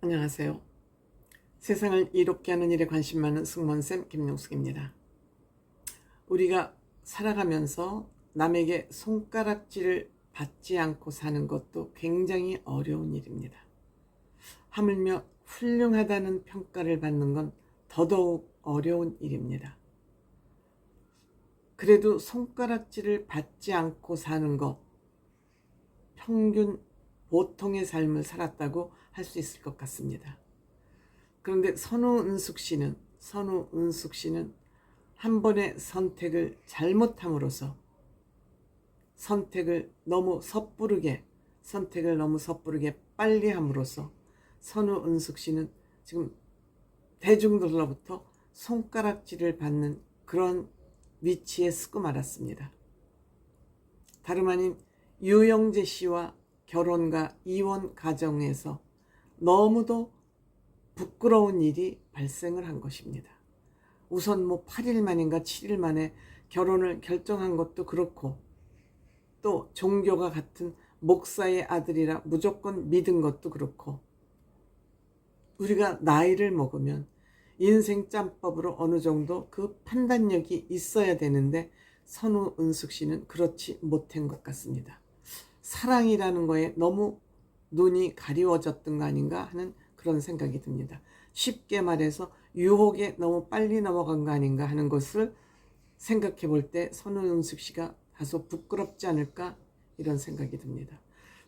안녕하세요. 세상을 이롭게 하는 일에 관심 많은 승무원쌤 김용숙입니다. 우리가 살아가면서 남에게 손가락질을 받지 않고 사는 것도 굉장히 어려운 일입니다. 하물며 훌륭하다는 평가를 받는 건 더더욱 어려운 일입니다. 그래도 손가락질을 받지 않고 사는 것, 평균 보통의 삶을 살았다고 할 수 있을 것 같습니다. 그런데 선우은숙 씨는 한 번의 선택을 잘못함으로써 선택을 너무 섣부르게 빨리 함으로써 선우은숙 씨는 지금 대중들로부터 손가락질을 받는 그런 위치에 쓰고 말았습니다. 다름 아닌 유영재 씨와 결혼과 이혼 과정에서 너무도 부끄러운 일이 발생을 한 것입니다. 우선 8일 만인가 7일 만에 결혼을 결정한 것도 그렇고, 또 종교가 같은 목사의 아들이라 무조건 믿은 것도 그렇고, 우리가 나이를 먹으면 인생 짬법으로 어느 정도 그 판단력이 있어야 되는데 선우은숙 씨는 그렇지 못한 것 같습니다. 사랑이라는 거에 너무 눈이 가리워졌던 거 아닌가 하는 그런 생각이 듭니다. 쉽게 말해서 유혹에 너무 빨리 넘어간 거 아닌가 하는 것을 생각해 볼 때 선우은숙 씨가 다소 부끄럽지 않을까 이런 생각이 듭니다.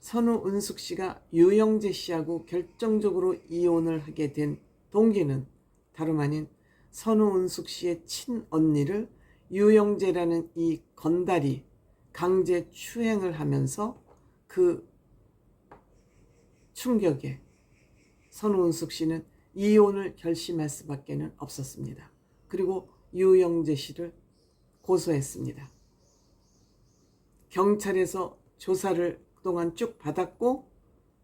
선우은숙 씨가 유영재 씨하고 결정적으로 이혼을 하게 된 동기는 다름 아닌 선우은숙 씨의 친언니를 유영재라는 이 건달이 강제 추행을 하면서 그 충격에 선우은숙 씨는 이혼을 결심할 수밖에 없었습니다. 그리고 유영재 씨를 고소했습니다. 경찰에서 조사를 그동안 쭉 받았고,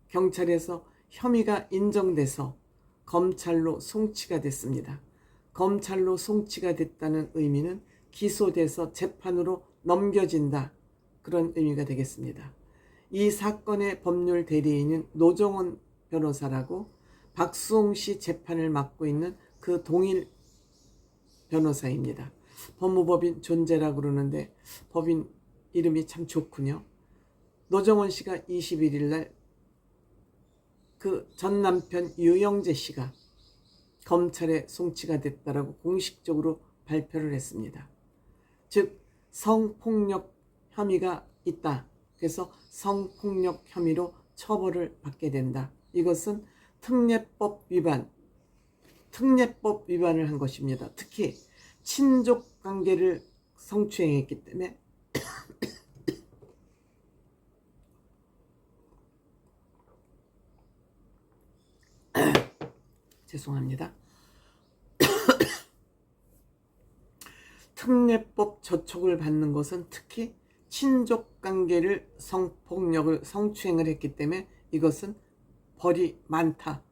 경찰에서 혐의가 인정돼서 검찰로 송치가 됐습니다. 검찰로 송치가 됐다는 의미는 기소돼서 재판으로 넘겨진다, 그런 의미가 되겠습니다. 이 사건의 법률 대리인은 노정원 변호사라고 박수홍 씨 재판을 맡고 있는 그 동일 변호사입니다. 법무법인 존재라고 그러는데 법인 이름이 참 좋군요. 노정원 씨가 21일 날 그 전 남편 유영재 씨가 검찰에 송치가 됐다라고 공식적으로 발표를 했습니다. 즉 성폭력 혐의가 있다. 그래서 성폭력 혐의로 처벌을 받게 된다. 이것은 특례법 위반을 한 것입니다. 특히 친족 관계를 성추행했기 때문에 죄송합니다. 특례법 저촉을 받는 것은 특히 친족 관계를 성폭력을 성추행을 했기 때문에 이것은 벌이 많다,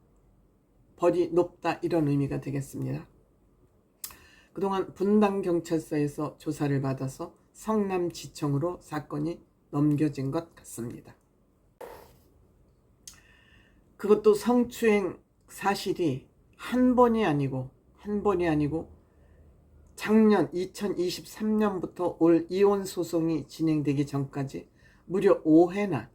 벌이 높다, 이런 의미가 되겠습니다. 그동안 분당경찰서에서 조사를 받아서 성남지청으로 사건이 넘겨진 것 같습니다. 그것도 성추행 사실이 한 번이 아니고 작년 2023년부터 올 이혼 소송이 진행되기 전까지 무려 5회나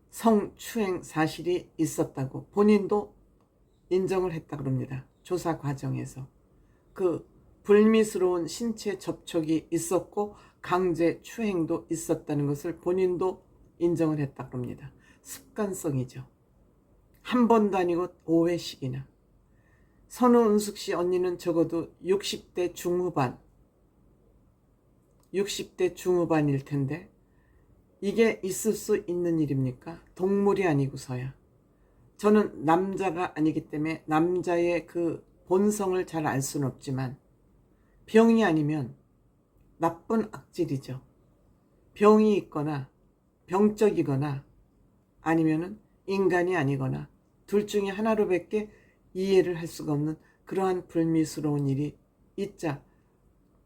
성추행 사실이 있었다고 본인도 인정을 했다고 합니다. 조사 과정에서 그 불미스러운 신체 접촉이 있었고 강제 추행도 있었다는 것을 본인도 인정을 했다고 합니다. 습관성이죠. 한 번도 아니고 5회씩이나. 선우은숙 씨 언니는 적어도 60대 중후반일 텐데 이게 있을 수 있는 일입니까? 동물이 아니고서야. 저는 남자가 아니기 때문에 남자의 그 본성을 잘 알 수는 없지만 병이 아니면 나쁜 악질이죠. 병이 있거나 병적이거나 아니면은 인간이 아니거나 둘 중에 하나로밖에 이해를 할 수가 없는 그러한 불미스러운 일이 있자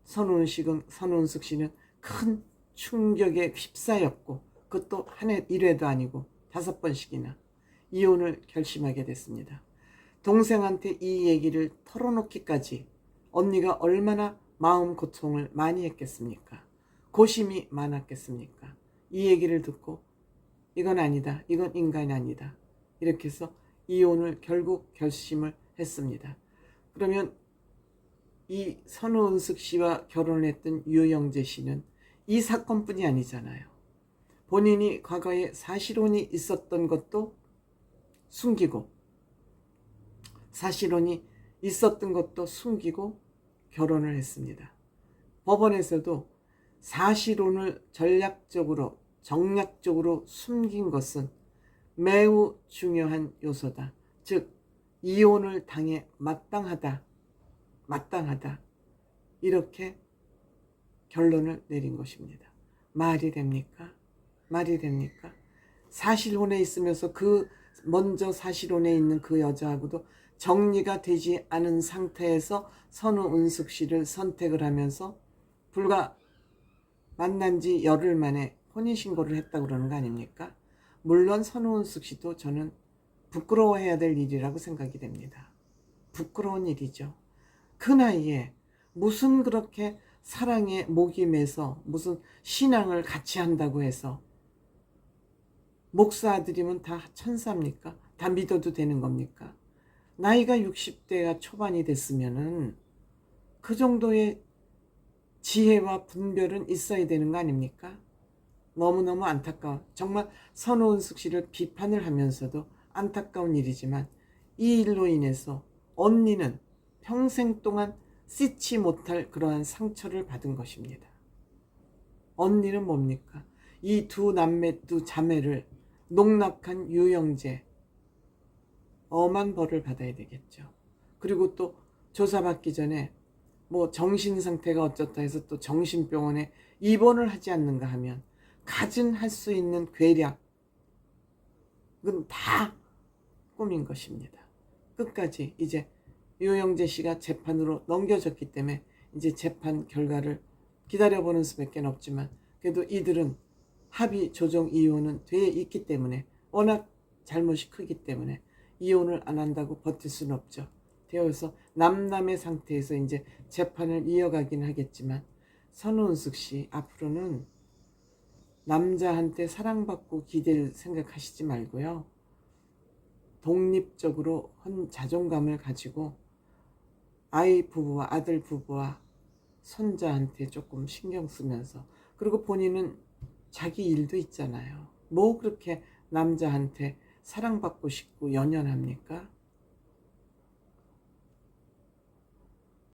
선우은숙 씨는 큰 충격에 휩싸였고, 그것도 한 해 1회도 아니고 5번씩이나 이혼을 결심하게 됐습니다. 동생한테 이 얘기를 털어놓기까지 언니가 얼마나 마음 고통을 많이 했겠습니까? 고심이 많았겠습니까? 이 얘기를 듣고 이건 아니다. 이건 인간이 아니다. 이렇게 해서 이혼을 결국 결심을 했습니다. 그러면 이 선우은숙 씨와 결혼을 했던 유영재 씨는 이 사건뿐이 아니잖아요. 본인이 과거에 사실혼이 있었던 것도 숨기고, 사실혼이 있었던 것도 숨기고 결혼을 했습니다. 법원에서도 사실혼을 전략적으로, 정략적으로 숨긴 것은 매우 중요한 요소다. 즉, 이혼을 당해 마땅하다. 이렇게 결론을 내린 것입니다. 말이 됩니까? 말이 됩니까? 사실혼에 있으면서 먼저 사실혼에 있는 그 여자하고도 정리가 되지 않은 상태에서 선우은숙 씨를 선택을 하면서 불과 만난 지 열흘 만에 혼인신고를 했다고 그러는 거 아닙니까? 물론 선우은숙 씨도 저는 부끄러워해야 될 일이라고 생각이 됩니다. 부끄러운 일이죠. 그 나이에 무슨 그렇게 사랑에 목이 매서 무슨 신앙을 같이 한다고 해서 목사 아들이면 다 천사입니까? 다 믿어도 되는 겁니까? 나이가 60대가 초반이 됐으면은 그 정도의 지혜와 분별은 있어야 되는 거 아닙니까? 너무너무 안타까워. 정말 선우은숙 씨를 비판을 하면서도 안타까운 일이지만 이 일로 인해서 언니는 평생 동안 씻지 못할 그러한 상처를 받은 것입니다. 언니는 뭡니까? 이 두 자매를 농락한 유영재, 엄한 벌을 받아야 되겠죠. 그리고 또 조사받기 전에 뭐 정신 상태가 어쩌다 해서 또 정신병원에 입원을 하지 않는가 하면 갖은 할 수 있는 괴력은 다 꾸민 것입니다. 끝까지 이제 유영재 씨가 재판으로 넘겨졌기 때문에 이제 재판 결과를 기다려보는 수밖에 없지만 그래도 이들은 합의 조정 이혼은 돼 있기 때문에 워낙 잘못이 크기 때문에 이혼을 안 한다고 버틸 수는 없죠. 되어서 남남의 상태에서 이제 재판을 이어가긴 하겠지만 선우은숙 씨 앞으로는 남자한테 사랑받고 기댈 생각하시지 말고요. 독립적으로 자존감을 가지고 아이 부부와 아들 부부와 손자한테 조금 신경 쓰면서 그리고 본인은 자기 일도 있잖아요. 뭐 그렇게 남자한테 사랑받고 싶고 연연합니까?